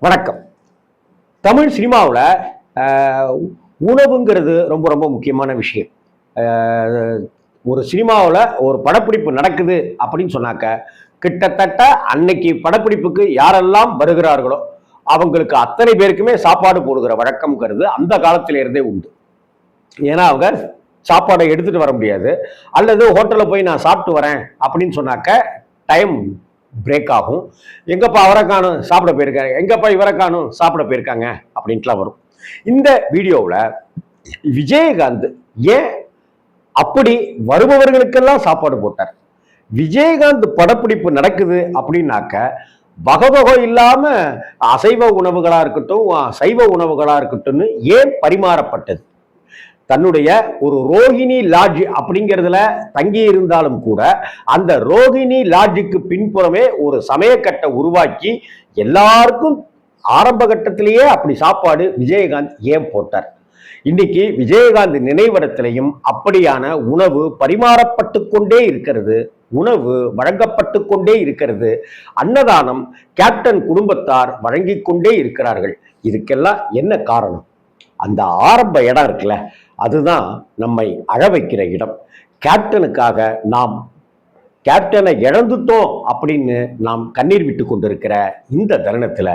வணக்கம். தமிழ் சினிமாவில் உணவுங்கிறது ரொம்ப ரொம்ப முக்கியமான விஷயம். ஒரு சினிமாவில் ஒரு படப்பிடிப்பு நடக்குது அப்படின்னு சொன்னாக்க கிட்டத்தட்ட அன்னைக்கு படப்பிடிப்புக்கு யாரெல்லாம் வருகிறார்களோ அவங்களுக்கு அத்தனை பேருக்குமே சாப்பாடு போடுகிற வழக்கம்ங்கிறது அந்த காலத்திலிருந்தே உண்டு. ஏன்னா அவங்க சாப்பாடை எடுத்துட்டு வர முடியாது, அல்லது ஹோட்டலில் போய் நான் சாப்பிட்டு வரேன் அப்படின்னு சொன்னாக்க டைம் பிரேக் ஆகும். எங்கப்பா அவரை காணும் சாப்பிட போயிருக்காங்க, எங்கப்பா இவரை காணும் சாப்பிட போயிருக்காங்க அப்படின்ட்டுலாம் வரும். இந்த வீடியோவில் விஜயகாந்த் ஏன் அப்படி வருபவர்களுக்கெல்லாம் சாப்பாடு போட்டார்? விஜயகாந்த் படப்பிடிப்பு நடக்குது அப்படின்னாக்க வகவகம் இல்லாம அசைவ உணவுகளா இருக்கட்டும் சைவ உணவுகளா இருக்கட்டும் ஏன் பரிமாறப்பட்டது? தன்னுடைய ஒரு ரோஹிணி லாட்ஜ் அப்படிங்கிறதுல தங்கி இருந்தாலும் கூட அந்த ரோஹிணி லாட்ஜுக்கு பின்புறமே ஒரு சமயக்கட்டை உருவாக்கி எல்லாருக்கும் ஆரம்ப கட்டத்திலேயே அப்படி சாப்பாடு விஜயகாந்த் ஏன் போட்டார்? இன்னைக்கு விஜயகாந்த் நினைவிடத்திலையும் அப்படியான உணவு பரிமாறப்பட்டு கொண்டே இருக்கிறது, உணவு வழங்கப்பட்டு கொண்டே இருக்கிறது, அன்னதானம் கேப்டன் குடும்பத்தார் வழங்கி கொண்டே இருக்கிறார்கள். இதுக்கெல்லாம் என்ன காரணம்? அந்த ஆரம்ப இடம் இருக்குல்ல, அதுதான் நம்மை அழ வைக்கிற இடம். கேப்டனுக்காக நாம் கேப்டனை இழந்துட்டோம் அப்படின்னு நாம் கண்ணீர் விட்டு கொண்டிருக்கிற இந்த தருணத்துல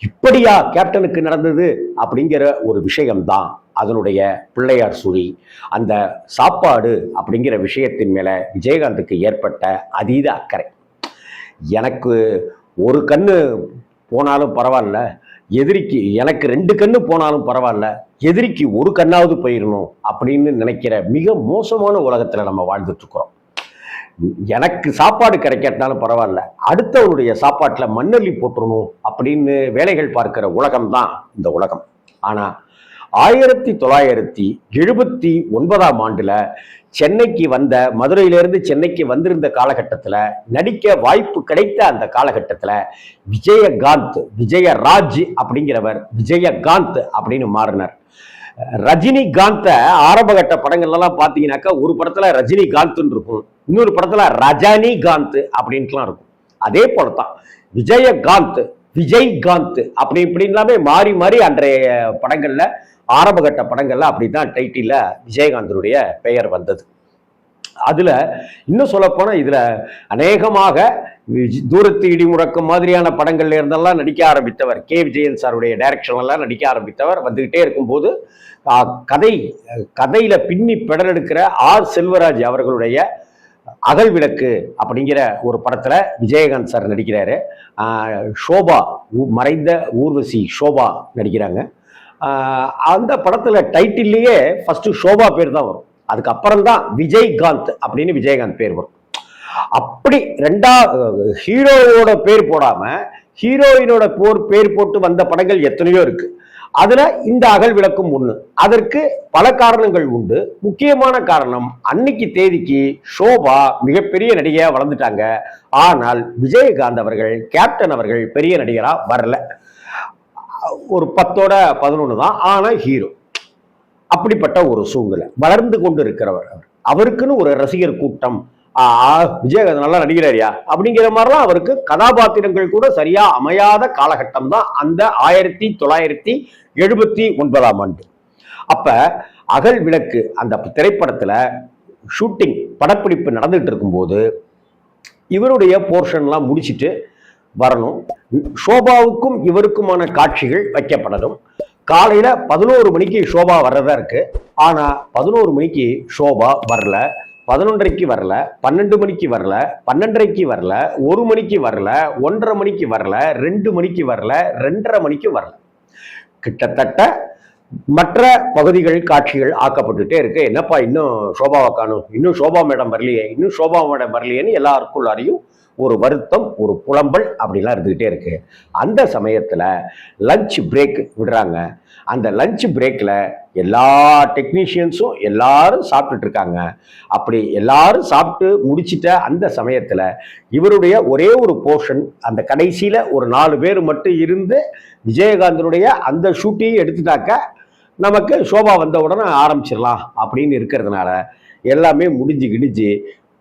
இப்படியா கேப்டனுக்கு நடந்தது அப்படிங்கிற ஒரு விஷயம்தான் அதனுடைய பிள்ளையார் சுழி. அந்த சாப்பாடு அப்படிங்கிற விஷயத்தின் மேல விஜயகாந்துக்கு ஏற்பட்ட அதீத அக்கறை. எனக்கு ஒரு கண்ணு போனாலும் பரவாயில்ல, எதிரிக்கு எனக்கு 2 கண்ணு போனாலும் பரவாயில்ல, எதிரிக்கு ஒரு கண்ணாவது போயிடணும் அப்படின்னு நினைக்கிற மிக மோசமான உலகத்துல நம்ம வாழ்ந்துட்டு இருக்கிறோம். எனக்கு சாப்பாடு கிடைக்காட்டினாலும் பரவாயில்ல, அடுத்தவனுடைய சாப்பாட்டுல மண்ணள்ளி போட்டுறணும் அப்படின்னு வேலைகள் பார்க்கிற உலகம்தான் இந்த உலகம். ஆனா 1979 சென்னைக்கு வந்த, மதுரையிலிருந்து சென்னைக்கு வந்திருந்த காலகட்டத்தில் நடிக்க வாய்ப்பு கிடைத்த அந்த காலகட்டத்தில் விஜயகாந்த், விஜயராஜ் அப்படிங்கிறவர் விஜயகாந்த் அப்படின்னு மாறினார். ரஜினிகாந்த ஆரம்பகட்ட படங்கள்லாம் பார்த்தீங்கன்னாக்கா ஒரு படத்துல ரஜினிகாந்த் இருக்கும், இன்னொரு படத்துல ரஜினிகாந்த் அப்படின்ட்டுலாம் இருக்கும். அதே போலதான் விஜயகாந்த், விஜய்காந்த் அப்படி இப்படின்லாமே மாறி மாறி அன்றைய படங்கள்ல ஆரம்பகட்ட படங்கள்ல அப்படிதான் டைட்டில விஜயகாந்தனுடைய பெயர் வந்தது. அதுல இன்னும் சொல்ல போனா இதுல அநேகமாக தூரத்து இடி முழக்கம் மாதிரியான படங்கள்ல இருந்தெல்லாம் நடிக்க ஆரம்பித்தவர் கே விஜயன் சாருடைய டைரக்ஷன் எல்லாம் நடிக்க ஆரம்பித்தவர். வந்துகிட்டே இருக்கும்போது கதையில பின்னி பெடலெடுக்கிற ஆர் செல்வராஜ் அவர்களுடைய அகல் விளக்கு அப்படிங்கிற ஒரு படத்துல விஜயகாந்த் சார் நடிக்கிறாரு. ஷோபா, மறைந்த ஊர்வசி ஷோபா நடிக்கிறாங்க. அந்த படத்துல டைட்டில்லையே ஃபர்ஸ்ட் ஷோபா பேர் தான் வரும், அதுக்கப்புறம் தான் விஜய்காந்த் அப்படின்னு விஜயகாந்த் பேர் வரும். அப்படி ஹீரோவோட பேர் போடாம ஹீரோயினோட பேர் போட்டு வந்த படங்கள் எத்தனையோ இருக்கு. அதுல இந்த அகல் விளக்கும் ஒண்ணு. அதற்கு பல காரணங்கள் உண்டு. முக்கியமான காரணம், அன்னைக்கு தேதிக்கு ஷோபா மிகப்பெரிய நடிகையா வளர்ந்துட்டாங்க. ஆனால் விஜயகாந்த் அவர்கள், கேப்டன் அவர்கள் பெரிய நடிகரா வரல. ஒரு 10ஓட 11 தான், ஆனா ஹீரோ. அப்படிப்பட்ட ஒரு சூழ்நிலை வளர்ந்து கொண்டு இருக்கிறவர். அவருக்குன்னு ஒரு ரசிகர் கூட்டம், விஜயகாந்த் நல்லா நடிகிறாரியா அப்படிங்கிற மாதிரிலாம் அவருக்கு கதாபாத்திரங்கள் கூட சரியா அமையாத காலகட்டம் தான் அந்த 1979. அப்ப அகல் விளக்கு அந்த திரைப்படத்துல ஷூட்டிங் படப்பிடிப்பு நடந்துட்டு இருக்கும்போது இவருடைய போர்ஷன்லாம் முடிச்சுட்டு வரணும். ஷோபாவுக்கும் இவருக்குமான காட்சிகள் வைக்கப்படணும். காலையில 11 மணிக்கு ஷோபா வர்றதா இருக்கு. ஆனா 11 மணிக்கு ஷோபா வரல, 11:30 வரல, 12 மணிக்கு வரல, 12:30 வரல, 1 மணிக்கு வரல, 1:30 மணிக்கு வரல, 2 மணிக்கு வரல, 2:30 மணிக்கு வரல. கிட்டத்தட்ட மற்ற பகுதிகள் காட்சிகள் ஆக்கப்பட்டுட்டே இருக்கு. என்னப்பா இன்னும் ஷோபாவை காணும், இன்னும் ஷோபா மேடம் வரலையே, இன்னும் ஷோபா மேடம் வரலையேன்னு எல்லாருக்குள்ளாரையும் ஒரு வருத்தம், ஒரு புலம்பல் அப்படிலாம் இருந்துகிட்டே இருக்கு. அந்த சமயத்துல லஞ்ச் பிரேக் விடுறாங்க. அந்த லஞ்ச் பிரேக்ல எல்லா டெக்னீஷியன்ஸும் எல்லாரும் சாப்பிட்டுட்டு இருக்காங்க. அப்படி எல்லாரும் சாப்பிட்டு முடிச்சிட்ட அந்த சமயத்துல இவருடைய ஒரே ஒரு போர்ஷன், அந்த கடைசியில ஒரு 4 பேர் மட்டும் இருந்து விஜயகாந்தனுடைய அந்த ஷூட்டையும் எடுத்துட்டாக்க நமக்கு ஷோபா வந்த உடனே ஆரம்பிச்சிடலாம் அப்படின்னு இருக்கிறதுனால எல்லாமே முடிஞ்சு கிடிஞ்சு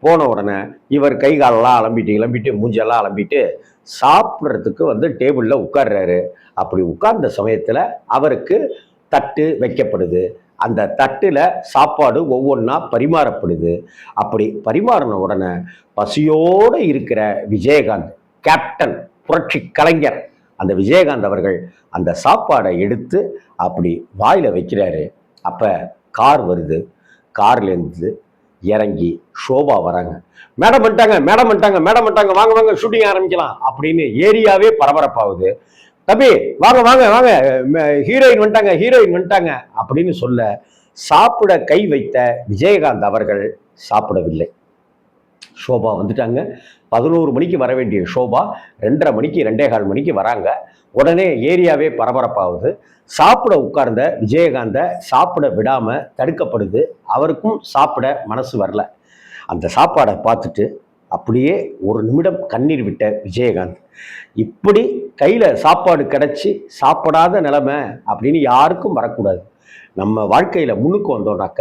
போன உடனே இவர் கை காலெல்லாம் அலம்பிட்டு மூஞ்செல்லாம் அலம்பிட்டு சாப்பிட்றதுக்கு டேபிளில் உட்கார்றாரு. அப்படி உட்கார்ந்த சமயத்தில் அவருக்கு தட்டு வைக்கப்படுது. அந்த தட்டில் சாப்பாடு ஒவ்வொன்றா பரிமாறப்படுது. அப்படி பரிமாறின உடனே பசியோடு இருக்கிற விஜயகாந்த், கேப்டன் புரட்சி கலைஞர் அந்த விஜயகாந்த் அவர்கள் அந்த சாப்பாடை எடுத்து அப்படி வாயில் வைக்கிறாரு. அப்போ கார் வருது. கார்லேருந்து இறங்கி ஷோபா வராங்க. மேடம் வந்துட்டாங்க, மேடம் வந்துட்டாங்க, மேடம் வந்துட்டாங்க, வாங்க வாங்க ஷூட்டிங் ஆரம்பிக்கலாம் அப்படின்னு ஏரியாவே பரபரப்பாகுது. தம்பி வாங்க வாங்க வாங்க, ஹீரோயின் வந்துட்டாங்க, ஹீரோயின் வந்துட்டாங்க அப்படின்னு சொல்ல சாப்பிட கை வைத்த விஜயகாந்த் அவர்கள் சாப்பிடவில்லை. ஷோபா வந்துட்டாங்க. 11 மணிக்கு வர வேண்டிய ஷோபா 2:30 மணிக்கு 2:15 மணிக்கு வராங்க. உடனே ஏரியாவே பரபரப்பாகுது. சாப்பிட உட்கார்ந்த விஜயகாந்தை சாப்பிட விடாம தடுக்கப்படுது. அவருக்கும் சாப்பிட மனசு வரல. அந்த சாப்பாடை பார்த்துட்டு அப்படியே ஒரு நிமிடம் கண்ணீர் விட்ட விஜயகாந்த், இப்படி கையில் சாப்பாடு கிடைச்சி சாப்பிடாத நிலைமை அப்படின்னு யாருக்கும் வரக்கூடாது. நம்ம வாழ்க்கையில் முன்னுக்கு வந்தோம்னாக்க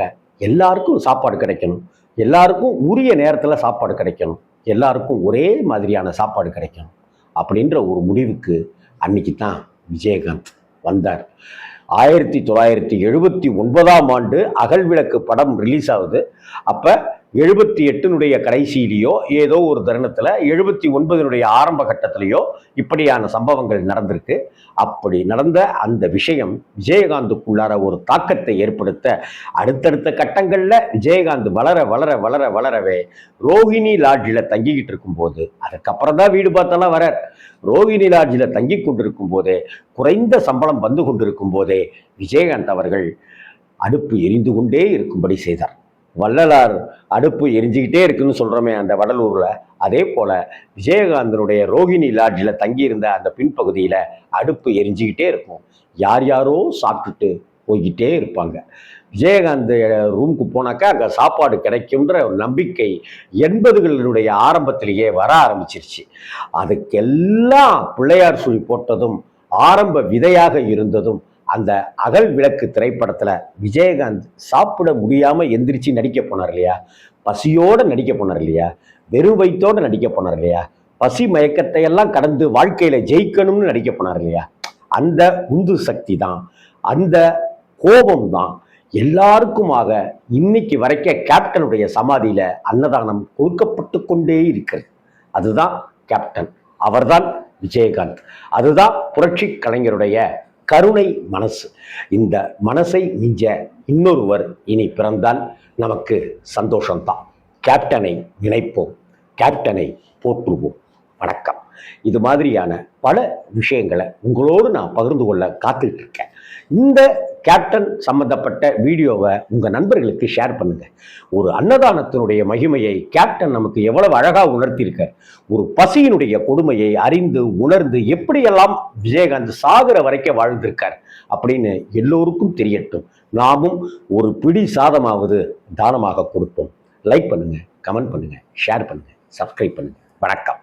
எல்லாருக்கும் சாப்பாடு கிடைக்கணும், எல்லாருக்கும் உரிய நேரத்தில் சாப்பாடு கிடைக்கணும், எல்லாருக்கும் ஒரே மாதிரியான சாப்பாடு கிடைக்கணும் அப்படின்ற ஒரு முடிவுக்கு அன்னைக்கு தான் விஜயகாந்த் வந்தார். 1979ஆம் ஆண்டு அகல்விளக்கு படம் ரிலீஸ் ஆகுது. அப்போ 78 கடைசியிலையோ ஏதோ ஒரு தருணத்தில் 79 ஆரம்ப கட்டத்திலேயோ இப்படியான சம்பவங்கள் நடந்திருக்கு. அப்படி நடந்த அந்த விஷயம் விஜயகாந்துக்குள்ளார ஒரு தாக்கத்தை ஏற்படுத்த அடுத்தடுத்த கட்டங்களில் விஜயகாந்த் வளர வளர வளர வளரவே ரோஹிணி லாட்ஜில் தங்கிக்கிட்டு இருக்கும்போது, அதுக்கப்புறம் தான் வீடு பார்த்தெல்லாம் வர, ரோஹிணி லாட்ஜில் தங்கி கொண்டிருக்கும் போதே, குறைந்த சம்பளம் வந்து கொண்டிருக்கும் போதே விஜயகாந்த் அவர்கள் அடுப்பு எரிந்து கொண்டே இருக்கும்படி செய்தார். வள்ளலார் அடுப்பு எரிஞ்சுக்கிட்டே இருக்குன்னு சொல்கிறோமே அந்த வடலூரில், அதே போல் விஜயகாந்தனுடைய ரோஹிணி லாட்ஜில் தங்கியிருந்த அந்த பின்பகுதியில் அடுப்பு எரிஞ்சுக்கிட்டே இருக்கும். யார் யாரோ சாப்பிட்டுட்டு போய்கிட்டே இருப்பாங்க. விஜயகாந்த் ரூமுக்கு போனாக்கா அங்கே சாப்பாடு கிடைக்கும்ன்ற ஒரு நம்பிக்கை 80களுடைய ஆரம்பத்திலேயே வர ஆரம்பிச்சிருச்சு. அதுக்கெல்லாம் பிள்ளையார் சுழி போட்டதும் ஆரம்ப விதையாக இருந்ததும் அந்த அகல் விளக்கு திரைப்படத்தில் விஜயகாந்த் சாப்பிட முடியாமல் எந்திரிச்சு நடிக்க போனார் இல்லையா, பசியோடு நடிக்க போனார் இல்லையா, வெறும் வயிற்றோடு நடிக்க போனார் இல்லையா, பசி மயக்கத்தை எல்லாம் கடந்து வாழ்க்கையில் ஜெயிக்கணும்னு நடிக்க போனார் இல்லையா, அந்த உந்து சக்தி தான், அந்த கோபம் தான் எல்லாருக்குமாக இன்னைக்கு வரைக்க கேப்டனுடைய சமாதியில் அன்னதானம் கொடுக்கப்பட்டு கொண்டே இருக்கிறது. அதுதான் கேப்டன், அவர்தான் விஜயகாந்த், அதுதான் புரட்சி கலைஞருடைய கருணை மனசு. இந்த மனசை மிஞ்ச இன்னொருவர் இனி பிறந்தால் நமக்கு சந்தோஷம்தான். கேப்டனை நினைப்போம், கேப்டனை போற்றுவோம். வணக்கம். இது மாதிரியான பல விஷயங்களை உங்களோடு நான் பகிர்ந்து கொள்ள காத்துட்டு இருக்கேன். இந்த கேப்டன் சம்பந்தப்பட்ட வீடியோவை உங்கள் நண்பர்களுக்கு ஷேர் பண்ணுங்க. ஒரு அன்னதானத்தினுடைய மகிமையை கேப்டன் நமக்கு எவ்வளவு அழகாக உணர்த்தியிருக்கார். ஒரு பசியினுடைய கொடுமையை அறிந்து உணர்ந்து எப்படியெல்லாம் விஜயகாந்த் சாகர வரைக்கும் வாழ்ந்திருக்கார் அப்படின்னு எல்லோருக்கும் தெரியட்டும். நாமும் ஒரு பிடி சாதமாவது தானமாக கொடுப்போம். லைக் பண்ணுங்க, கமெண்ட் பண்ணுங்க, ஷேர் பண்ணுங்க, சப்ஸ்கிரைப் பண்ணுங்க. வணக்கம்.